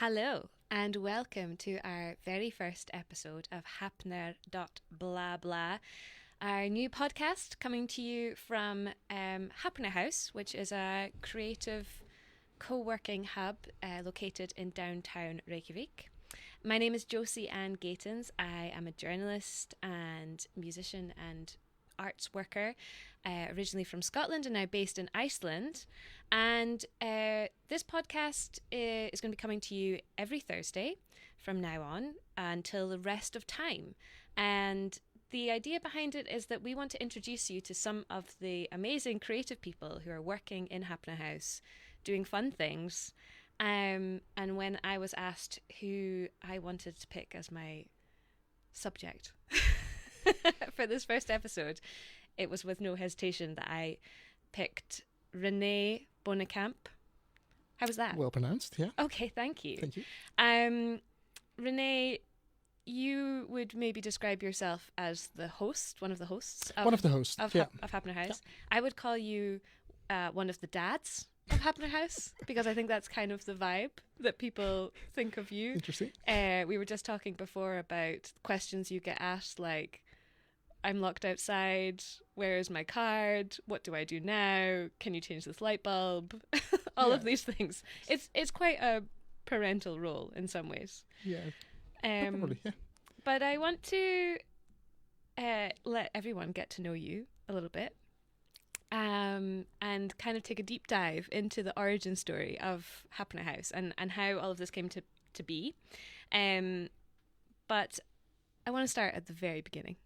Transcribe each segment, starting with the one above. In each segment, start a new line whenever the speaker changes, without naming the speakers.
Hello, and welcome to our very first episode of hafnar.blabla, our new podcast coming to you from Hafnar.haus, which is a creative co-working hub located in downtown Reykjavik. My name is Josie Anne Gaitens. I am a journalist and musician and arts worker, originally from Scotland and now based in Iceland. And this podcast is going to be coming to you every Thursday from now on until the rest of time. And the idea behind it is that we want to introduce you to some of the amazing creative people who are working in Hafnar.haus, doing fun things. And when I was asked who I wanted to pick as my subject for this first episode, it was with no hesitation that I picked René Boonekamp. How was that?
Well pronounced, yeah.
Okay, thank you.
Thank you.
René, you would maybe describe yourself as the host, one of the hosts.
One of the hosts,
of Hafnar.haus.
Yeah.
I would call you one of the dads of Hafnar.haus because I think that's kind of the vibe that people think of you.
Interesting.
We were just talking before about questions you get asked, like, I'm locked outside, where is my card, what do I do now, can you change this light bulb? All of these things. It's quite a parental role in some ways.
Yeah, probably, yeah.
But I want to let everyone get to know you a little bit and kind of take a deep dive into the origin story of Hafnar.haus and how all of this came to be. But I want to start at the very beginning.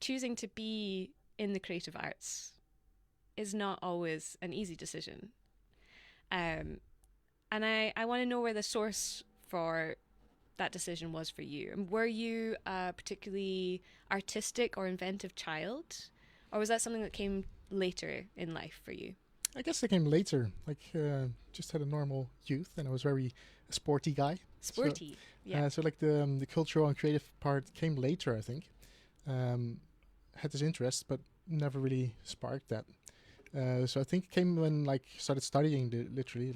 Choosing to be in the creative arts is not always an easy decision. And I want to know where the source for that decision was for you. Were you a particularly artistic or inventive child? Or was that something that came later in life for you?
I guess it came later. Just had a normal youth, and I was very a sporty guy.
Sporty, yeah.
So the cultural and creative part came later, I think. Had this interest, but never really sparked that. So I think it came when started studying literally.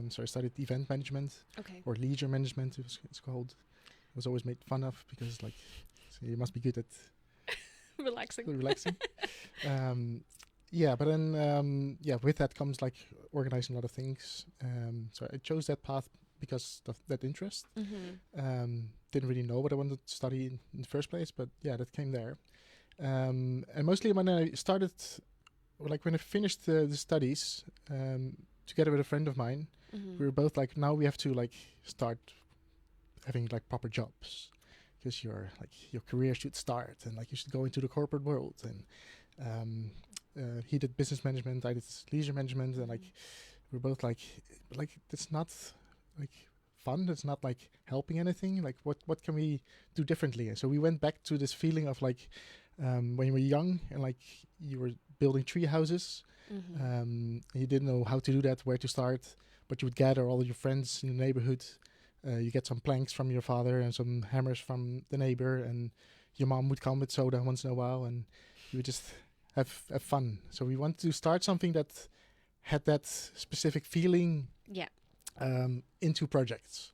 So I studied event management, or leisure management. It's called. I was always made fun of because so you must be good at
relaxing.
But then with that comes organizing a lot of things. So I chose that path because of that interest.
Mm-hmm.
Didn't really know what I wanted to study in the first place, but yeah, that came there. And mostly when I started, when I finished the studies, together with a friend of mine,
mm-hmm.
we were both now we have to start having proper jobs because your career should start and you should go into the corporate world. And he did business management, I did leisure management, and we're both it's not fun. It's not helping anything. What can we do differently? And so we went back to this feeling of when you were young and you were building tree houses.
Mm-hmm.
And you didn't know how to do that, where to start, but you would gather all of your friends in the neighborhood. You get some planks from your father and some hammers from the neighbor, and your mom would come with soda once in a while, and you would just have fun. So we wanted to start something that had that specific feeling.
Yeah.
Into projects.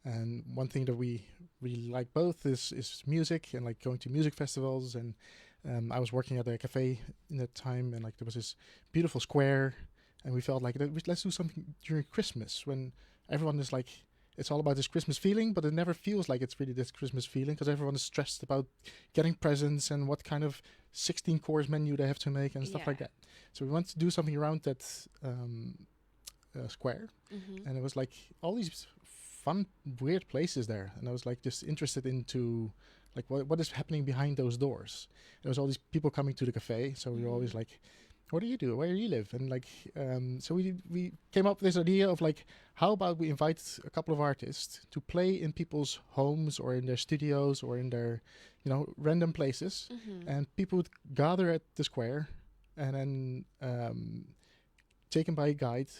And one thing that we really like both is music and going to music festivals. And I was working at a cafe in that time, and there was this beautiful square, and we felt let's do something during Christmas when everyone is it's all about this Christmas feeling, but it never feels like it's really this Christmas feeling because everyone is stressed about getting presents and what kind of 16-course menu they have to make and stuff like that. So we want to do something around that square.
Mm-hmm.
And it was all these fun, weird places there, and I was just interested into what is happening behind those doors. There was all these people coming to the cafe, so we were always what do you do? Where do you live? And so we came up with this idea of how about we invite a couple of artists to play in people's homes or in their studios or in their random places,
mm-hmm.
and people would gather at the square and then taken by a guide,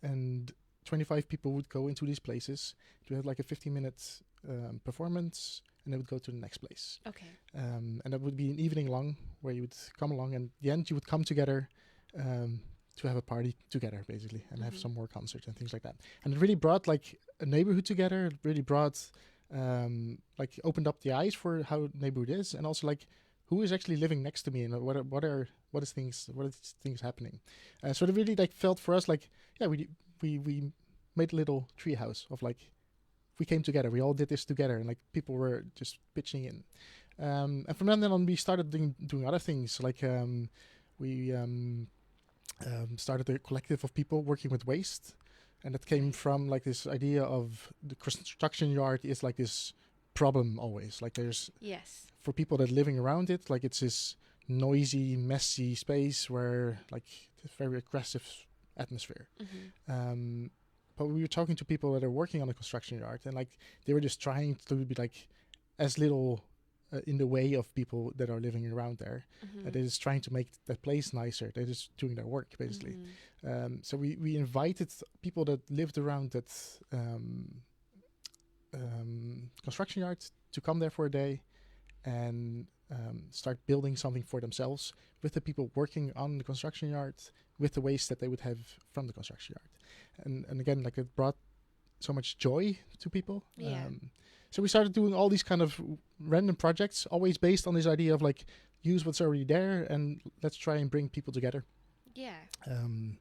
and 25 people would go into these places to have a 15-minute performance, and they would go to the next place.
Okay.
And that would be an evening long where you would come along, and at the end you would come together to have a party together, basically, and have some more concerts and things like that. And it really brought like a neighborhood together. It really brought like opened up the eyes for how neighborhood is, and also like who is actually living next to me, and what is things happening. So it really like felt for us like, yeah, we made a little tree house of like, we came together, we all did this together, and like people were just pitching in. And from then on, we started doing other things. Like we started a collective of people working with waste, and that came from like this idea of the construction yard is like this problem always. Like there's for people that are living around it, like it's this noisy, messy space where like it's very aggressive atmosphere. But we were talking to people that are working on a construction yard, and like they were just trying to be like as little in the way of people that are living around there. They're just trying to make that place nicer. They're just doing their work, basically. So we invited people that lived around that construction yard to come there for a day and start building something for themselves with the people working on the construction yard, with the waste that they would have from the construction yard. And again, like it brought so much joy to people. So we started doing all these kind of random projects, always based on this idea of like, use what's already there and let's try and bring people together. And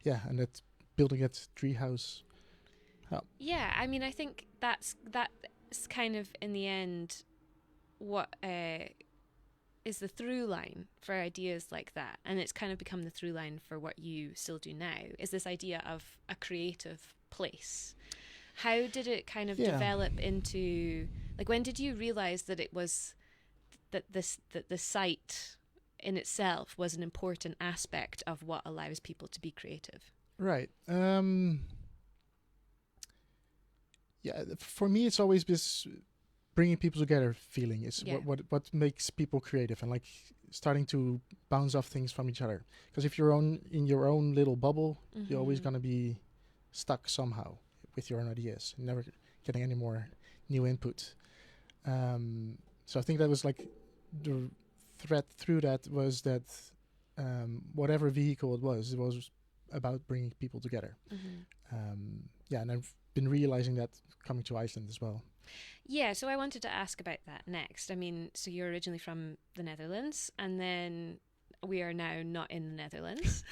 that's building that treehouse.
Yeah, I mean, I think that's kind of in the end what is the through line for ideas like that, and it's kind of become the through line for what you still do now, is this idea of a creative place. How did it kind of develop into, like, when did you realize that it was that the site in itself was an important aspect of what allows people to be creative?
Right. For me, it's always this bringing people together feeling is what makes people creative, and like starting to bounce off things from each other. Because if you're in your own little bubble, you're always going to be stuck somehow with your own ideas, never getting any more new input. So I think that was like the thread through that was that whatever vehicle it was about bringing people together. And I've been realizing that coming to Iceland as well.
Yeah, so I wanted to ask about that next. I mean, so you're originally from the Netherlands, and then we are now not in the Netherlands.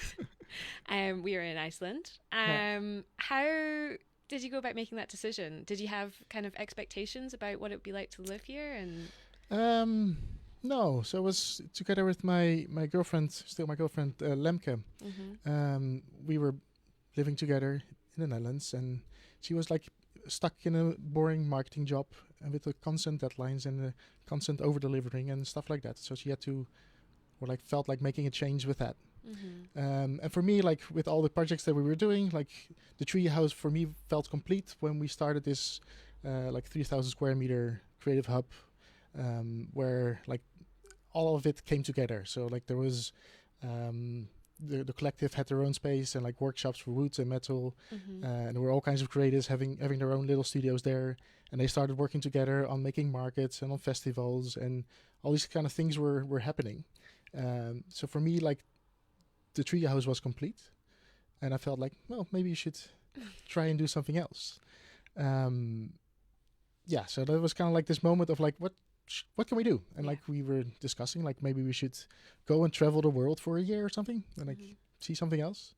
We are in Iceland. How did you go about making that decision? Did you have kind of expectations about what it would be like to live here? And
no, so I was together with my girlfriend, still my girlfriend, Lemke. We were living together in the Netherlands, and she was like stuck in a boring marketing job and with the constant deadlines and the constant over delivering and stuff like that. So she had to, or like felt like making a change with that. And for me, like with all the projects that we were doing, like the tree house for me felt complete when we started this like 3,000 square meter creative hub, where like all of it came together. So like there was the collective had their own space and like workshops for wood and metal, and there were all kinds of creators having their own little studios there, and they started working together on making markets and on festivals, and all these kind of things were happening. So for me, like the treehouse was complete, and I felt like, well, maybe you should try and do something else. So that was kind of like this moment of like, what can we do? And like we were discussing, like maybe we should go and travel the world for a year or something, and like see something else.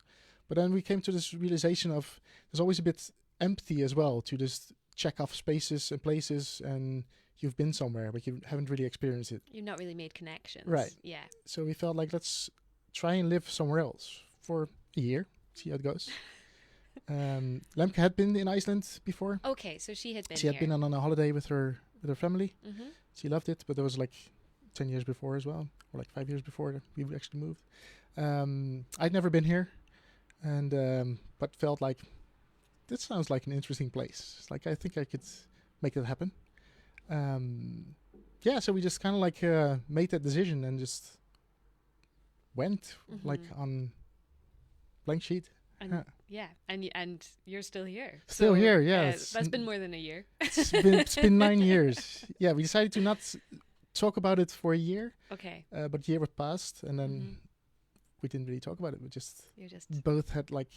But then we came to this realization of there's always a bit empty as well to just check off spaces and places, and you've been somewhere but you haven't really experienced it.
You've not really made connections.
Right.
Yeah.
So we felt like let's try and live somewhere else for a year, see how it goes. Lemke had been in Iceland before.
Okay, so she had been
She had been on a holiday with her family. She loved it, but there was like 10 years before as well, or like 5 years before we actually moved. I'd never been here, and but felt like this sounds like an interesting place. It's like I think I could make that happen. So we just kind of like made that decision and just went like on blank sheet.
And and you're still here.
Still here,
that's been more than a year.
It's been 9 years. Yeah, we decided to not talk about it for a year.
Okay.
But a year passed, and then we didn't really talk about it. We just
You're just
both had like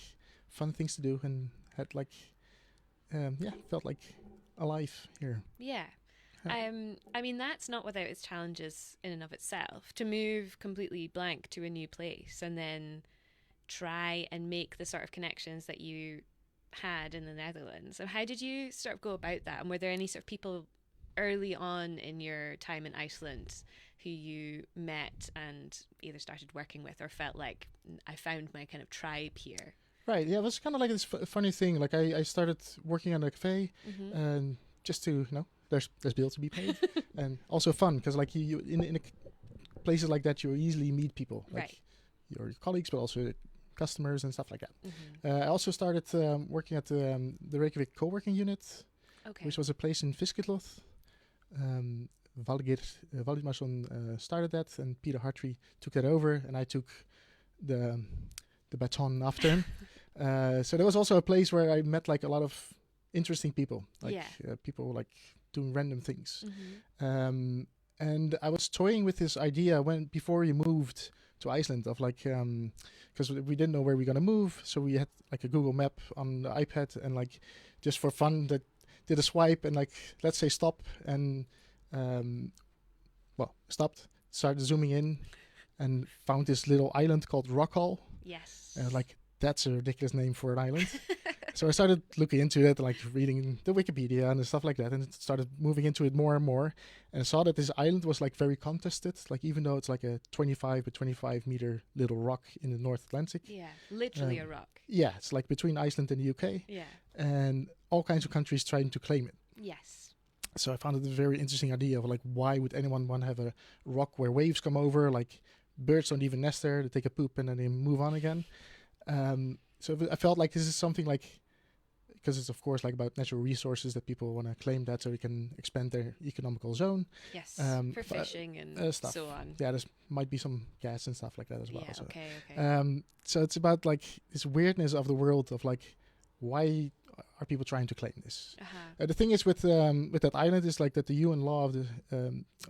fun things to do and had like felt like alive here.
yeah.
Yeah.
I mean, that's not without its challenges in and of itself. To move completely blank to a new place and then try and make the sort of connections that you had in the Netherlands. So how did you sort of go about that? And were there any sort of people early on in your time in Iceland who you met and either started working with or felt like I found my kind of tribe here?
Right. Yeah, it was kind of like this funny thing. Like I started working at a cafe,
Mm-hmm.
and just to there's bills to be paid, and also fun because like you in places like that you easily meet people like
Right.
your colleagues, but also customers and stuff like that.
Mm-hmm.
I also started working at the Reykjavik co-working unit,
Okay.
which was a place in Fiskitloth. Valdemarsson started that, and Peter Hartree took that over, and I took the baton after him. So there was also a place where I met like a lot of interesting people, like people like doing random things.
Mm-hmm.
And I was toying with this idea before we moved to Iceland of like because we didn't know where we were gonna move, so we had like a Google map on the iPad and like just for fun that did a swipe and like let's say stop and stopped, started zooming in and found this little island called Rockall.
Yes.
And like that's a ridiculous name for an island. So I started looking into it, like reading the Wikipedia and stuff like that, and started moving into it more and more. And I saw that this island was like very contested, like even though it's like a 25 by 25 meter little rock in the North Atlantic.
Yeah, literally a rock.
Yeah, it's like between Iceland and the UK.
Yeah.
And all kinds of countries trying to claim it.
Yes.
So I found it a very interesting idea of like, why would anyone want to have a rock where waves come over? Like birds don't even nest there; they take a poop and then they move on again. So I felt like this is something like, because it's of course like about natural resources that people want to claim that so they can expand their economical zone.
Yes, for fishing and
stuff.
so on.
Yeah, there might be some gas and stuff like that as well.
Yeah,
so.
okay.
So it's about like this weirdness of the world of like, why are people trying to claim this?
Uh-huh.
The thing is with that island is like that the UN law of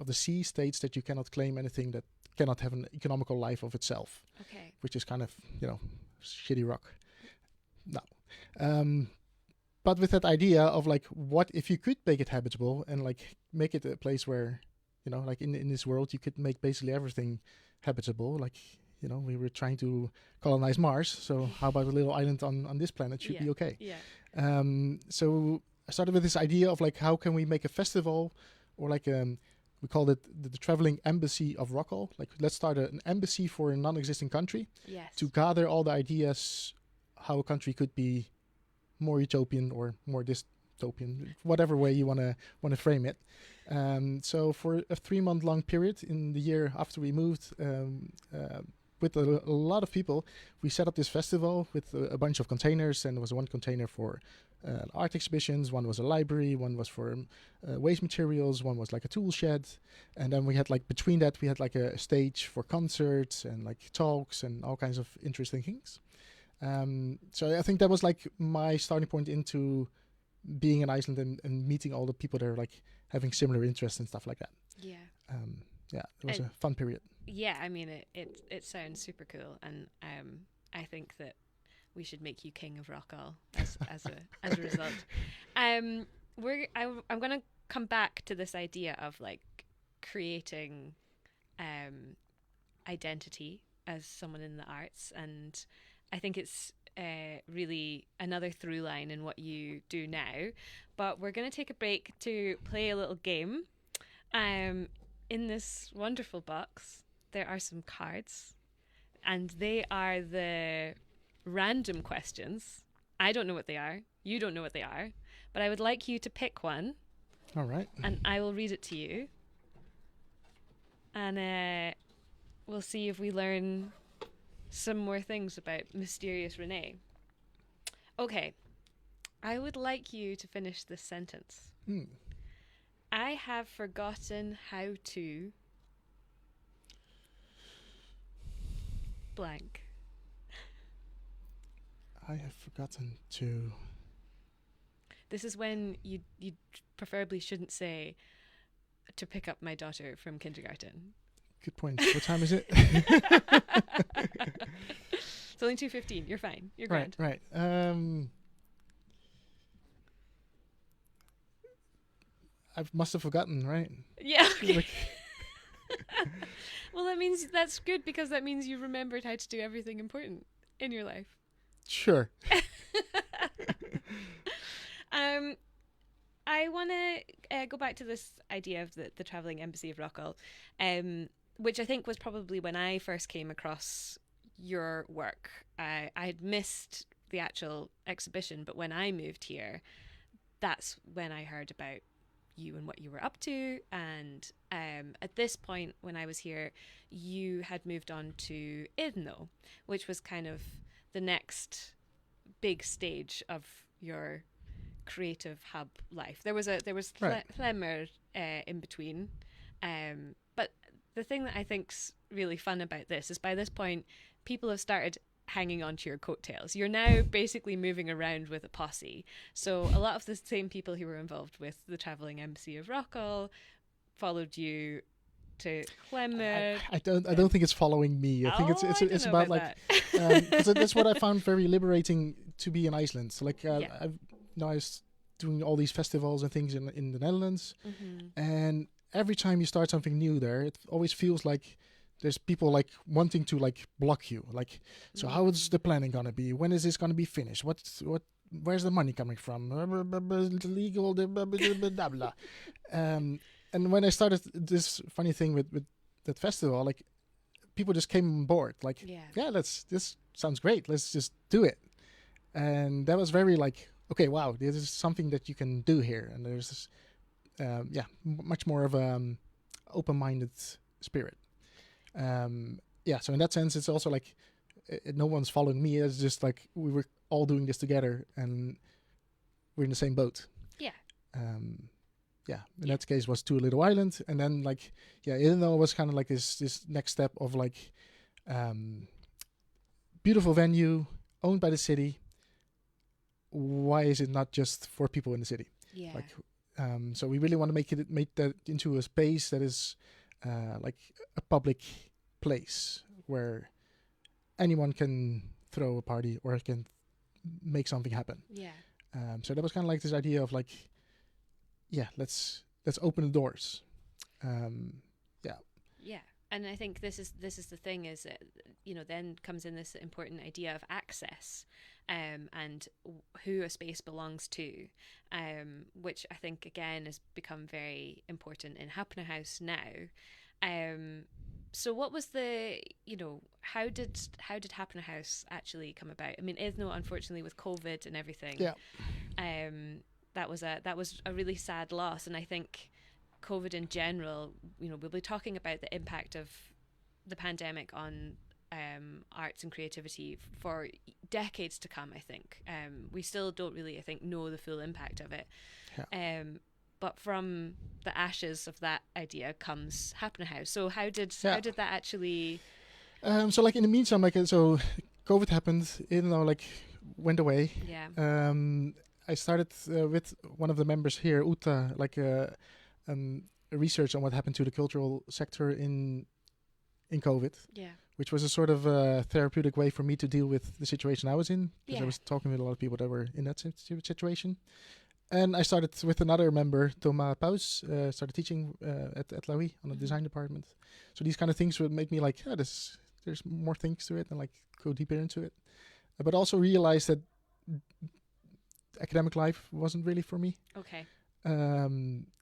the sea states that you cannot claim anything that cannot have an economical life of itself.
Okay.
Which is kind of shitty rock. No. But with that idea of like, what if you could make it habitable and like make it a place where, like in this world you could make basically everything habitable. Like, we were trying to colonize Mars, so how about a little island on this planet should be okay.
Yeah.
So I started with this idea of like, how can we make a festival or like we called it the traveling embassy of Rockall. Like, let's start an embassy for a non-existing country.
Yes.
To gather all the ideas how a country could be more utopian or more dystopian, whatever way you want to frame it. So for a 3-month long period in the year after we moved, with a lot of people, we set up this festival with a bunch of containers, and there was one container for art exhibitions, one was a library, one was for waste materials, one was like a tool shed, and then we had like between that we had like a stage for concerts and like talks and all kinds of interesting things. So I think that was like my starting point into being in Iceland and meeting all the people there, like having similar interests and stuff like that.
Yeah.
It was a fun period.
Yeah, I mean it sounds super cool, and I think that we should make you king of Rockall as a result. I'm going to come back to this idea of like creating identity as someone in the arts, and I think it's really another through line in what you do now. But we're going to take a break to play a little game. In this wonderful box, there are some cards, and they are the random questions. I don't know what they are. You don't know what they are. But I would like you to pick one.
All right.
And I will read it to you. And we'll see if we learn some more things about mysterious René. Okay. I would like you to finish this sentence. I have forgotten how to blank.
I have forgotten to...
This is when you preferably shouldn't say to pick up my daughter from kindergarten.
good point. What time is it?
It's only 2:15. You're fine. You're
right,
grand.
right. I must have forgotten, right?
Yeah. Okay.
Like,
Well, that means that's good because that means you remembered how to do everything important in your life.
sure.
I want to go back to this idea of the travelling embassy of Rockall, which I think was probably when I first came across your work. I had missed the actual exhibition, but when I moved here, that's when I heard about you and what you were up to. And at this point, when I was here, you had moved on to Idno, which was kind of the next big stage of your creative hub life. There was
Right.
Hlemmer in between, but the thing that I think's really fun about this is by this point people have started hanging on to your coattails. You're now basically moving around with a posse, so a lot of the same people who were involved with the travelling embassy of Rockall followed you to Hlemmer.
I don't think it's following me. I think it's about like because that's what I found very liberating to be in Iceland. So like I was doing all these festivals and things in the Netherlands, and every time you start something new there, it always feels like there's people like wanting to like block you. Like, so how is the planning gonna be? When is this gonna be finished? Where's the money coming from? Legal, blah blah. And when I started this funny thing with that festival, like people just came on board. Like, this sounds great. Let's just do it. And that was very like, okay, wow, this is something that you can do here. And there's this, much more of open-minded spirit. So in that sense, it's also like no one's following me. It's just like we were all doing this together, and we're in the same boat. In that case was To a Little Island, and then like even though it was kind of like this next step of like beautiful venue owned by the city, why is it not just for people in the city? So we really want to make that into a space that is like a public place where anyone can throw a party or can make something happen. So that was kind of like this idea of like, let's open the doors.
And I think this is the thing is that, then comes in this important idea of access, and who a space belongs to, which I think again has become very important in Hafnar.haus now. So what was the, how did Hafnar.haus actually come about? I mean, Idno, unfortunately, with COVID and everything, that was a really sad loss. And I think COVID in general, we'll be talking about the impact of the pandemic on arts and creativity for decades to come. I think we still don't really, I think, know the full impact of it. But from the ashes of that idea comes Hafnar.haus. So how did that actually?
So like in the meantime, like so, COVID happened. Like went away. I started with one of the members here, Uta, like a research on what happened to the cultural sector in COVID. Which was a sort of therapeutic way for me to deal with the situation I was in. Because I was talking with a lot of people that were in that situation. And I started with another member, Thomas Paus, started teaching at Louis on the design department. So these kind of things would make me like, there's more things to it, and like go deeper into it. But also realize that academic life wasn't really for me.
Okay.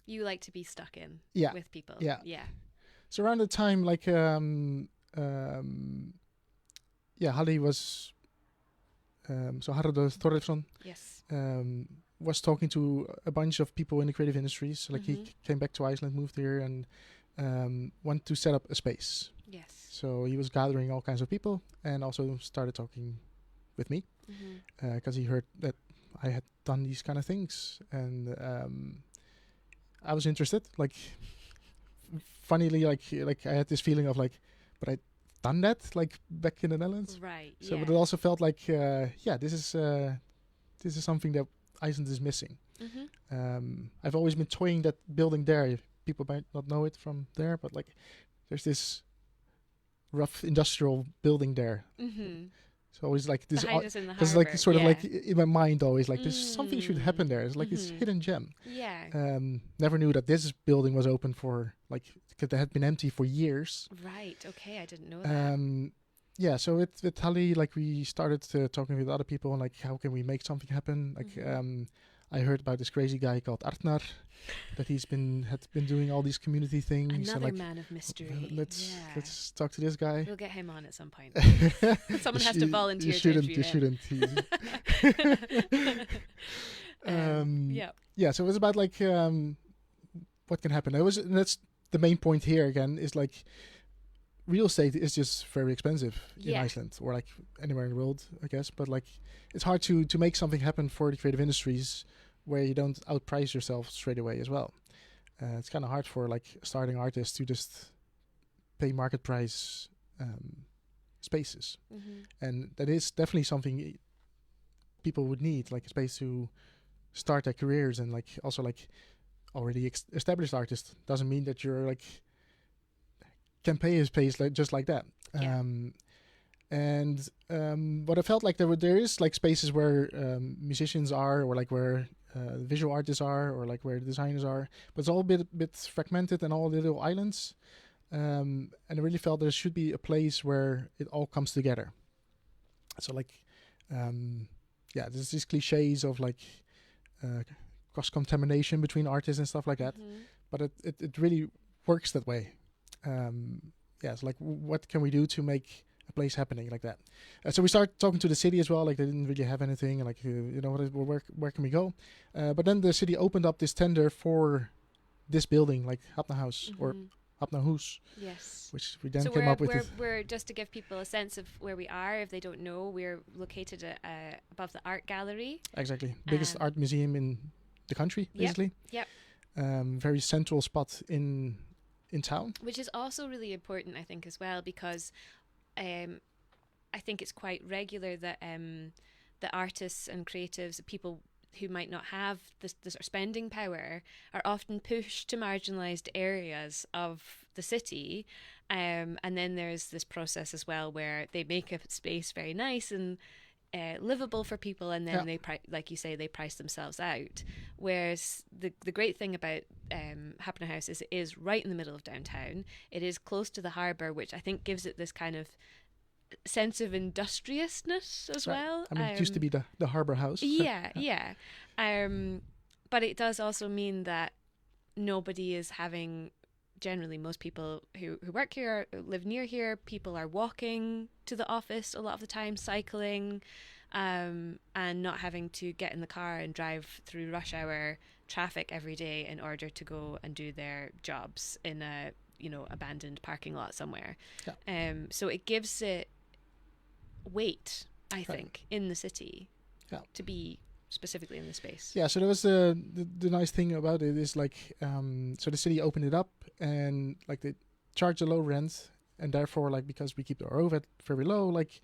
You like to be stuck in with people. So
around the time, like, Halli was, so Haraldur Thorleifsson.
Yes.
Was talking to a bunch of people in the creative industries. So, like he came back to Iceland, moved here, and wanted to set up a space.
Yes.
So he was gathering all kinds of people, and also started talking with me because he heard that I had done these kind of things, and I was interested. Like, funnily, like I had this feeling of like, but I'd done that like back in the Netherlands,
right?
So, but it also felt like, this is something that Iceland is missing. I've always been toying that building there. People might not know it from there, but like there's this rough industrial building there.
Mm-hmm.
So always like this,
Behind us in the
because
harbour.
like sort of like in my mind always like there's something should happen there. It's like this
Mm-hmm.
hidden gem.
Yeah.
Never knew that this building was open for like, because they had been empty for years.
Right. Okay. I didn't know that.
Yeah, so with Tali, like we started talking with other people and like how can we make something happen. Like I heard about this crazy guy called Artnar, that had been doing all these community things.
Another
and like,
man of mystery.
Let's talk to this guy.
We'll get him on at some point. Someone has to volunteer to interview him.
Yeah, so it was about like what can happen. That's the main point here again, is like real estate is just very expensive in Iceland, or like anywhere in the world, I guess. But like it's hard to make something happen for the creative industries where you don't outprice yourself straight away as well. It's kind of hard for like starting artists to just pay market price spaces, and that is definitely something people would need, like a space to start their careers. And like also like already established artists doesn't mean that you're like can pay his space like just like that. What I felt like there is like spaces where musicians are, or like where visual artists are, or like where designers are, but it's all a bit fragmented and all little islands. And I really felt there should be a place where it all comes together. So like, there's these cliches of like cross contamination between artists and stuff like that, but it really works that way. It's like, what can we do to make a place happening like that? So we started talking to the city as well. Like they didn't really have anything, and like where can we go? But then the city opened up this tender for this building, like hafnar.haus or hafnar.haus.
Yes.
Which we then came up with.
We're just to give people a sense of where we are, if they don't know, we're located above the art gallery.
Exactly, biggest art museum in the country, basically.
Yep.
Very central spot in town,
which is also really important, I think, as well, because I think it's quite regular that the artists and creatives, people who might not have the sort of spending power, are often pushed to marginalised areas of the city, and then there's this process as well where they make a space very nice and livable for people, and then they like you say, they price themselves out. Whereas the great thing about hafnar.haus is it is right in the middle of downtown. It is close to the harbour, which I think gives it this kind of sense of industriousness as well.
I mean, it used to be the harbour house.
But it does also mean that nobody is having, generally most people who work here or live near here, people are walking to the office a lot of the time, cycling, and not having to get in the car and drive through rush hour traffic every day in order to go and do their jobs in a abandoned parking lot somewhere. So it gives it weight, I think, in the city to be specifically in the space. So
there was the nice thing about it is like, so the city opened it up, and like they charge a low rent, and therefore like because we keep our overhead very low, like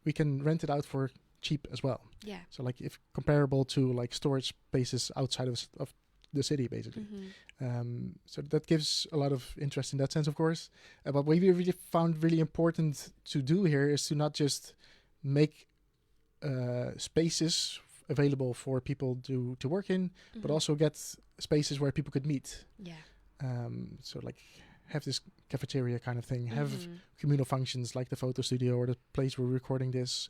we can rent it out for cheap as well. So like if comparable to like storage spaces outside of the city, basically. So that gives a lot of interest in that sense, of course. But what we really found really important to do here is to not just make spaces available for people to work in, but also get spaces where people could meet. So like have this cafeteria kind of thing, have communal functions like the photo studio or the place we're recording this,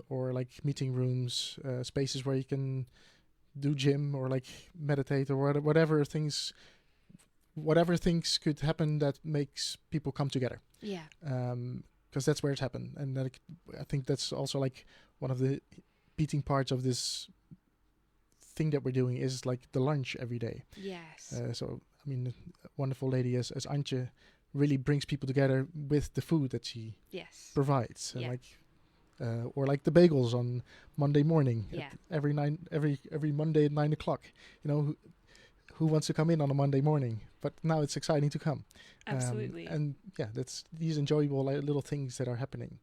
or like meeting rooms, spaces where you can do gym or like meditate or whatever things could happen that makes people come together. Because that's where it's happened, and I think that's also like one of the beating parts of this thing that we're doing is like the lunch every day. So I mean, a wonderful lady as Antje really brings people together with the food that she provides. Or like the bagels on Monday morning. Every Monday at 9 o'clock. Who wants to come in on a Monday morning? But now it's exciting to come.
Absolutely.
And that's these enjoyable little things that are happening.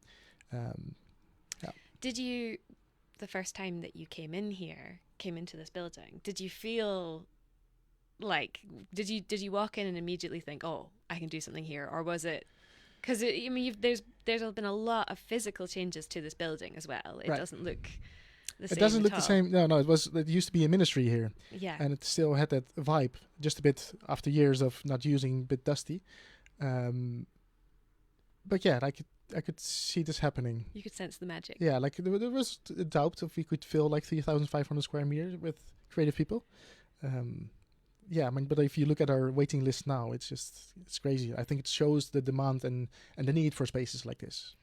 Did you, the first time that you came into this building, did you feel like, did you walk in and immediately think, oh, I can do something here? Or was it Because I mean, there's been a lot of physical changes to this building as well. It doesn't look the same.
It doesn't look
at
the
all.
same. No, it used to be a ministry here,
Yeah.
and it still had that vibe, just a bit after years of not using, a bit dusty. But yeah, I could see this happening.
You could sense the magic.
Yeah, like there was a doubt if we could fill like 3,500 square meters with creative people. Yeah, I mean, but if you look at our waiting list now, it's crazy. I think it shows the demand and the need for spaces like this.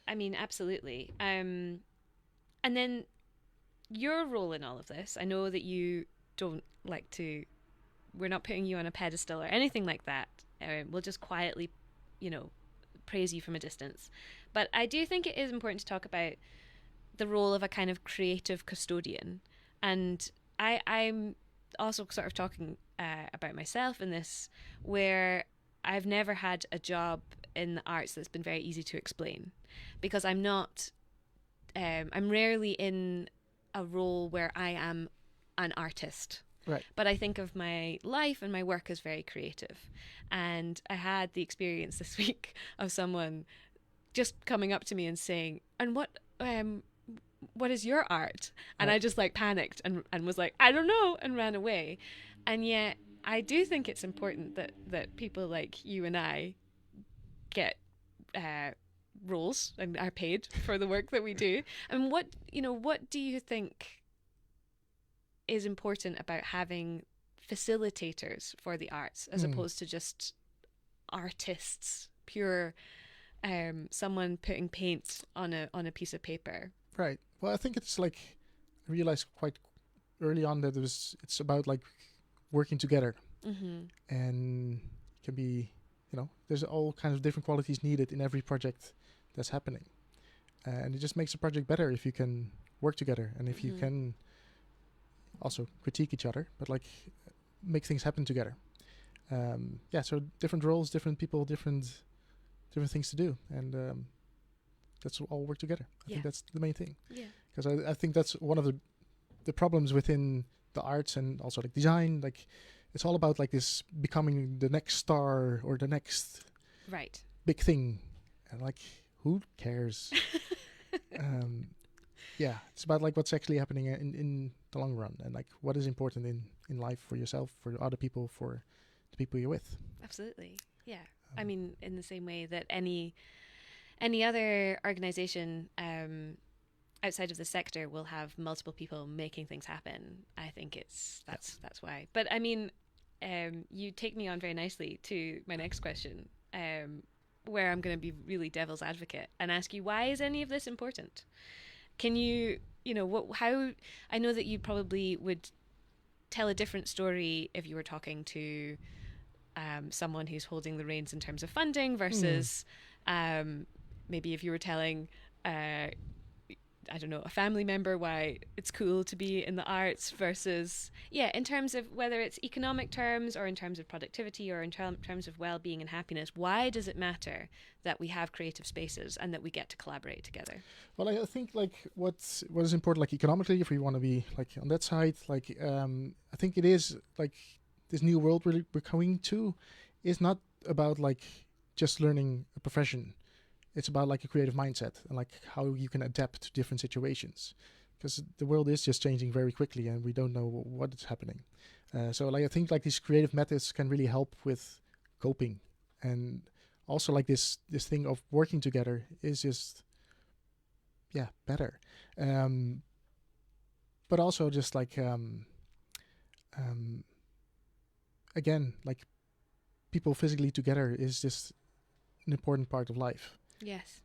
I mean, absolutely. And then your role in all of this, I know that you don't like to, we're not putting you on a pedestal or anything like that. We'll just quietly, praise you from a distance. But I do think it is important to talk about the role of a kind of creative custodian. And I'm also sort of talking about myself in this, where I've never had a job in the arts that's been very easy to explain, because I'm not, I'm rarely in a role where I am an artist.
Right.
But I think of my life and my work as very creative. And I had the experience this week of someone just coming up to me and saying, and what is your art? And I just like panicked and was like, I don't know, and ran away. And yet I do think it's important that people like you and I get roles and are paid for the work that we do. And what do you think is important about having facilitators for the arts as opposed to just artists, pure someone putting paint on a piece of paper?
Right. Well, I think it's like I realized quite early on that it's about like working together, and it can be, there's all kinds of different qualities needed in every project that's happening, and it just makes a project better if you can work together and if you can also critique each other, but like make things happen together. So different roles, different people, different things to do, and let's all work together. I think that's the main thing. Yeah. Because I think that's one of the problems within the arts and also like design. Like it's all about like this becoming the next star or the next big thing, and like who cares? It's about like what's actually happening in the long run, and like what is important in life for yourself, for other people, for the people you're with.
Absolutely. Yeah. I mean, in the same way that any other organization outside of the sector will have multiple people making things happen. I think that's why. But I mean, you take me on very nicely to my next question, where I'm going to be really devil's advocate and ask you, why is any of this important? Can you, how, I know that you probably would tell a different story if you were talking to someone who's holding the reins in terms of funding versus maybe if you were telling, I don't know, a family member why it's cool to be in the arts versus, in terms of whether it's economic terms or in terms of productivity or in terms of well-being and happiness, why does it matter that we have creative spaces and that we get to collaborate together?
Well, I think like what is important, like economically, if we want to be like on that side, like I think it is like this new world we're coming to is not about like just learning a profession. It's about like a creative mindset and like how you can adapt to different situations, because the world is just changing very quickly and we don't know what is happening. So like I think like these creative methods can really help with coping, and also like this thing of working together is just better. But also just like again, like people physically together is just an important part of life.
Yes.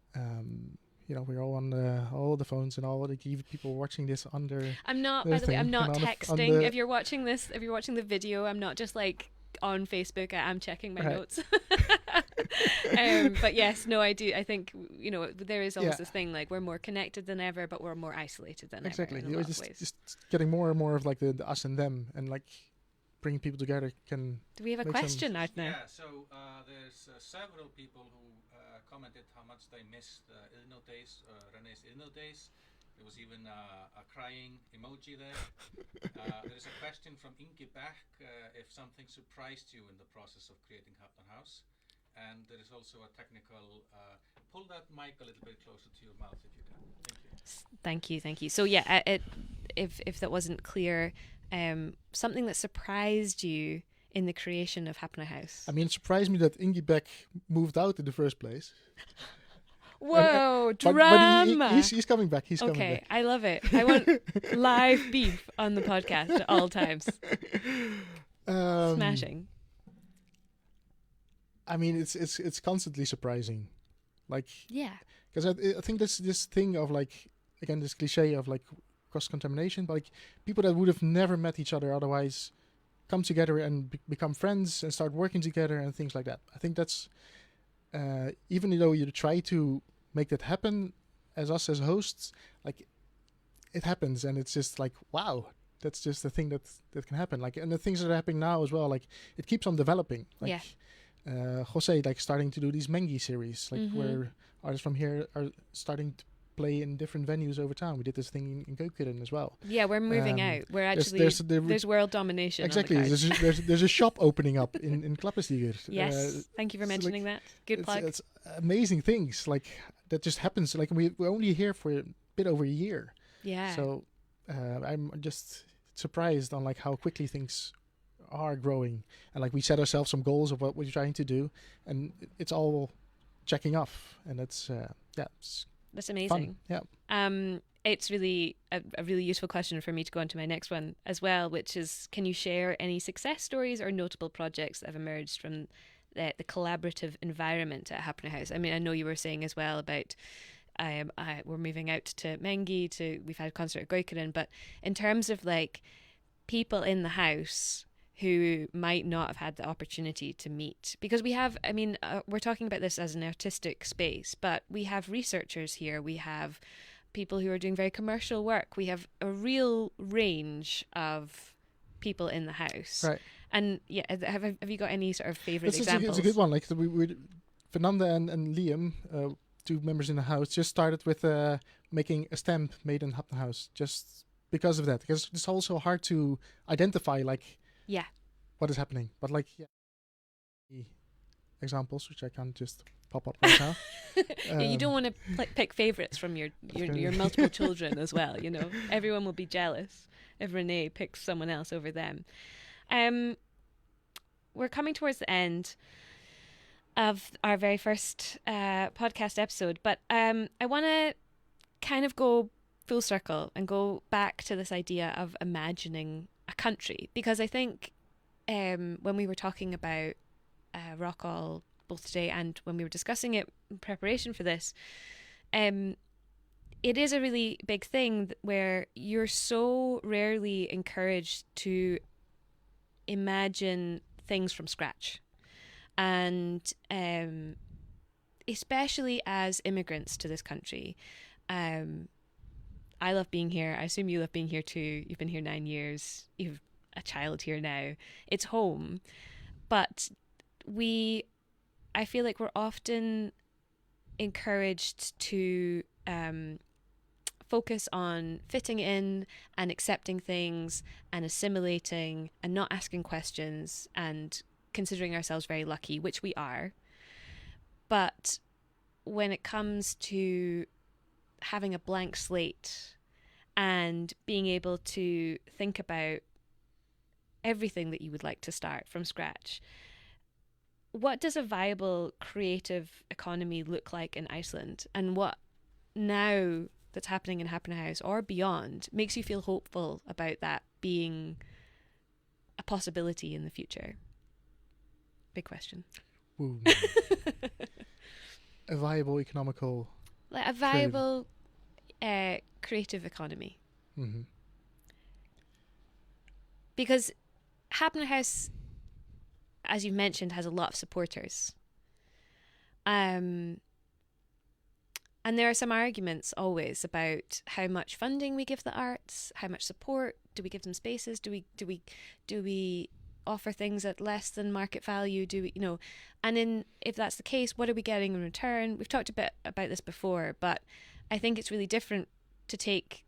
We're all on all the phones and all the people watching this under.
I'm not, by the way, I'm not texting. If you're watching this, if you're watching the video, I'm not just like on Facebook. I'm checking my notes. But yes, no, I do. I think, there is always this thing like we're more connected than ever, but we're more isolated than ever in a lot of ways.
Just getting more and more of like the us and them, and like bringing people together can.
Do we have a question out now?
Yeah, so there's several people who commented how much they missed Ilno days, René's Ilno days. There was even a crying emoji there. There's a question from Inge Beck, if something surprised you in the process of creating Hafnar House. and there is also a technical. Pull that mic a little bit closer to your mouth if you can. Thank you.
Thank you. So yeah, if that wasn't clear, something that surprised you in the creation of Hafnar House.
I mean, it surprised me that Ingi Beck moved out in the first place.
Whoa, drama!
But he's coming back. He's coming back.
Okay, I love it. I want live beef on the podcast at all times. Smashing.
I mean, it's constantly surprising, like
yeah,
because I think this thing of like, again, this cliche of like cross contamination, but like people that would have never met each other otherwise come together and become friends and start working together and things like that. I think that's even though you try to make that happen as us as hosts, like it happens, and it's just like, wow, that's just the thing that can happen. Like, and the things that are happening now as well, like it keeps on developing. Like, Jose like starting to do these Mengi series, like where artists from here are starting to play in different venues over town. We did this thing in Gaitens as well.
Yeah, we're moving out. We're actually there's world domination.
Exactly.
On the
there's a shop opening up in Klapperstiger.
Yes, thank you for mentioning that. Good plug.
It's amazing things like that just happens. Like we're only here for a bit over a year.
Yeah.
So I'm just surprised on like how quickly things are growing, and like we set ourselves some goals of what we're trying to do, and it's all checking off, and that's
that's amazing.
Fun. Yeah.
It's really a really useful question for me to go on to my next one as well, which is, can you share any success stories or notable projects that have emerged from the collaborative environment at Hafnar House? I mean, I know you were saying as well about we're moving out to Mengi, we've had a concert at Goikeren, but in terms of like people in the house who might not have had the opportunity to meet, because we have, I mean, we're talking about this as an artistic space, but we have researchers here, we have people who are doing very commercial work, we have a real range of people in the house.
Right.
And yeah, have you got any sort of favourite examples?
It's a good one. Like we Fernanda and Liam, two members in the house, just started with making a stamp made in Hafnar House, just because of that, because it's also hard to identify like what is happening, but like examples which I can't just pop up right now.
You don't want to pick favourites from your multiple children as well, you know. Everyone will be jealous if René picks someone else over them. We're coming towards the end of our very first podcast episode, but I want to kind of go full circle and go back to this idea of imagining a country, because I think when we were talking about Rockall both today and when we were discussing it in preparation for this, it is a really big thing where you're so rarely encouraged to imagine things from scratch, and especially as immigrants to this country. I love being here. I assume you love being here too. You've been here 9 years. You've a child here now. It's home. But I feel like we're often encouraged to focus on fitting in and accepting things and assimilating and not asking questions and considering ourselves very lucky, which we are. But when it comes to having a blank slate and being able to think about everything that you would like to start from scratch, what does a viable creative economy look like in Iceland? And what now that's happening in Hafnar House or beyond makes you feel hopeful about that being a possibility in the future? Big question.
Ooh. A viable economical...
Like a viable creative economy.
Mm-hmm.
Because Hafnar House, as you've mentioned, has a lot of supporters. And there are some arguments always about how much funding we give the arts, how much support, do we give them spaces, do we offer things at less than market value, do we, you know, and if that's the case, what are we getting in return? We've talked a bit about this before, but I think it's really different to take,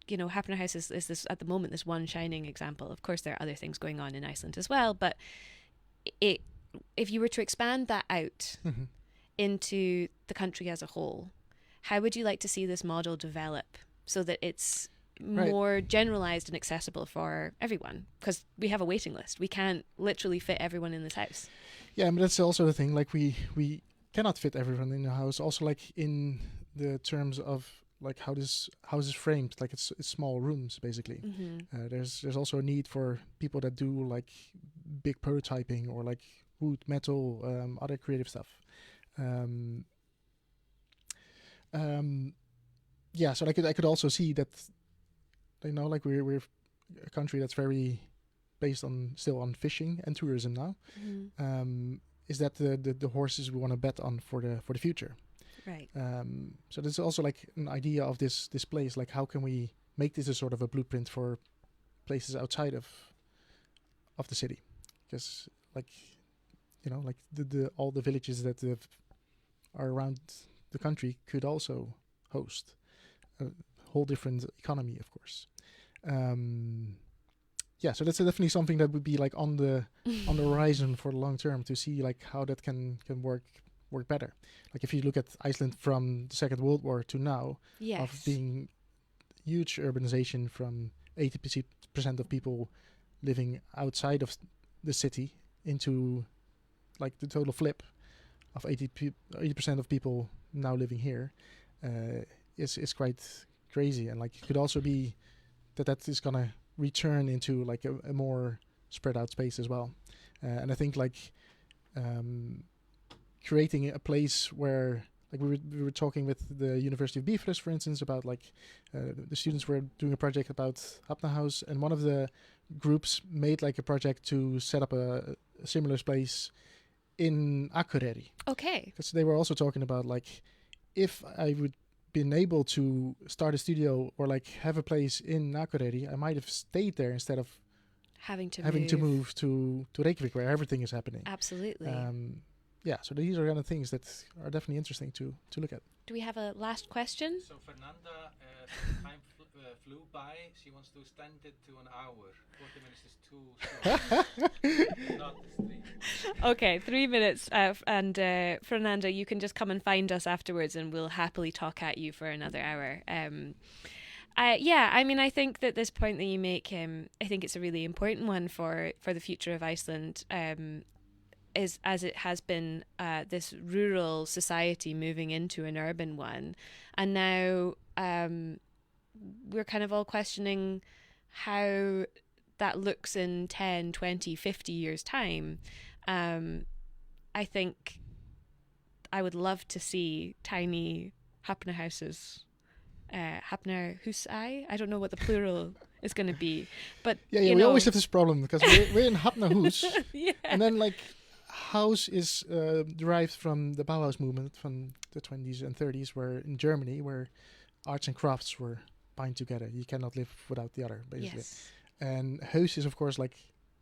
you know, Hafnar House is this at the moment this one shining example. Of course there are other things going on in Iceland as well, but it if you were to expand that out
Mhm.
into the country as a whole, how would you like to see this model develop so that it's
Right.
more generalized and accessible for everyone? Because we have a waiting list. We can't literally fit everyone in this house.
Yeah, but that's also the thing. Like we cannot fit everyone in the house. Also, like in the terms of like how this house is framed, like it's small rooms basically.
Mm-hmm.
There's also a need for people that do like big prototyping or like wood, metal, other creative stuff. Um, yeah, so I could also see that, you know, like we're a country that's very based on still on fishing and tourism now.
Mm-hmm.
Is that the horses we want to bet on for the future?
Right.
So there's also like an idea of this place, like how can we make this a sort of a blueprint for places outside of the city? Because like, you know, like the all the villages that are around the country could also host a whole different economy, of course. Yeah, so that's definitely something that would be like on the horizon for the long term, to see like how that can work better. Like if you look at Iceland from the Second World War to now,
Yes.
of being huge urbanization from 80% of people living outside of the city into like the total flip of 80% of people now living here, is quite crazy. And like it could also be that is gonna return into like a more spread out space as well. And I think like creating a place where, like we were talking with the University of Bifröst, for instance, about like the students were doing a project about Hafnar.haus, and one of the groups made like a project to set up a similar place in Akureyri.
Okay.
Because they were also talking about like, if I would been able to start a studio or like have a place in Akureyri, I might have stayed there instead of
Having to
move to Reykjavik, where everything is happening.
Absolutely.
Yeah, so these are kind of things that are definitely interesting to look at.
Do we have a last question?
So Fernanda, time flew by. She wants to extend it to an hour. 40 minutes is too short. Not 3.
Okay, 3 minutes. And Fernanda, you can just come and find us afterwards and we'll happily talk at you for another hour. Yeah, I mean, I think that this point that you make, I think it's a really important one for the future of Iceland, is as it has been this rural society moving into an urban one. And now we're kind of all questioning how that looks in 10, 20, 50 years' time. I think I would love to see tiny hafnar houses. Hafnar.haus. I don't know what the plural is going to be, but
yeah, we always have this problem because we're in Hafnar.haus,
yeah.
and then like house is derived from the Bauhaus movement from the 20s and 30s, where in Germany, where arts and crafts were bind together. You cannot live without the other, basically.
Yes.
And Haus is of course like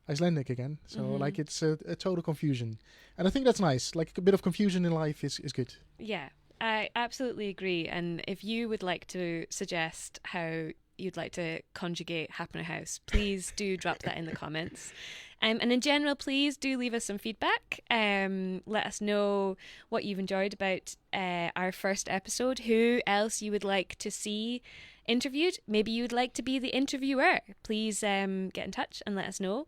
Icelandic again, so like it's a total confusion, and I think that's nice. Like a bit of confusion in life is good.
Yeah, I absolutely agree. And if you would like to suggest how you'd like to conjugate hafnar.haus, please do drop that in the comments. And in general, please do leave us some feedback. Let us know what you've enjoyed about our first episode, who else you would like to see interviewed. Maybe you'd like to be the interviewer. Please get in touch and let us know.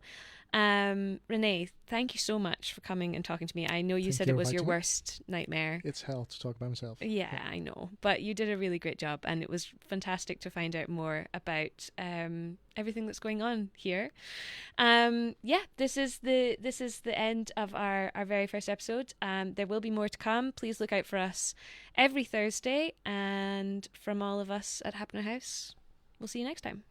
René, thank you so much for coming and talking to me. I know you said it was your worst nightmare.
It's hell to talk by myself.
Yeah, I know, but you did a really great job, and it was fantastic to find out more about everything that's going on here. Yeah, this is the end of our very first episode. There will be more to come. Please look out for us every Thursday, and from all of us at hafnar.haus, we'll see you next time.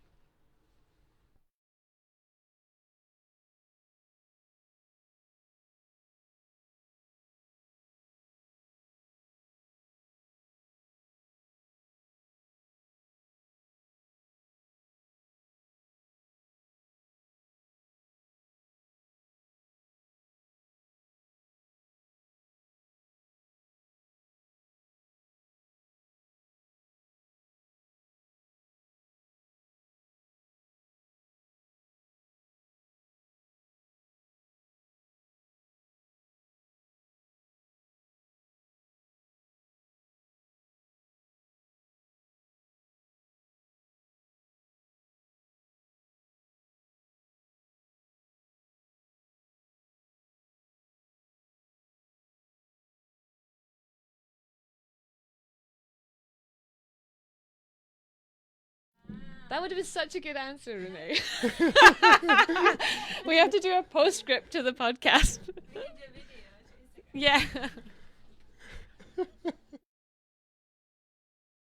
That would have been such a good answer, Renee. We have to do a postscript to the podcast. Yeah.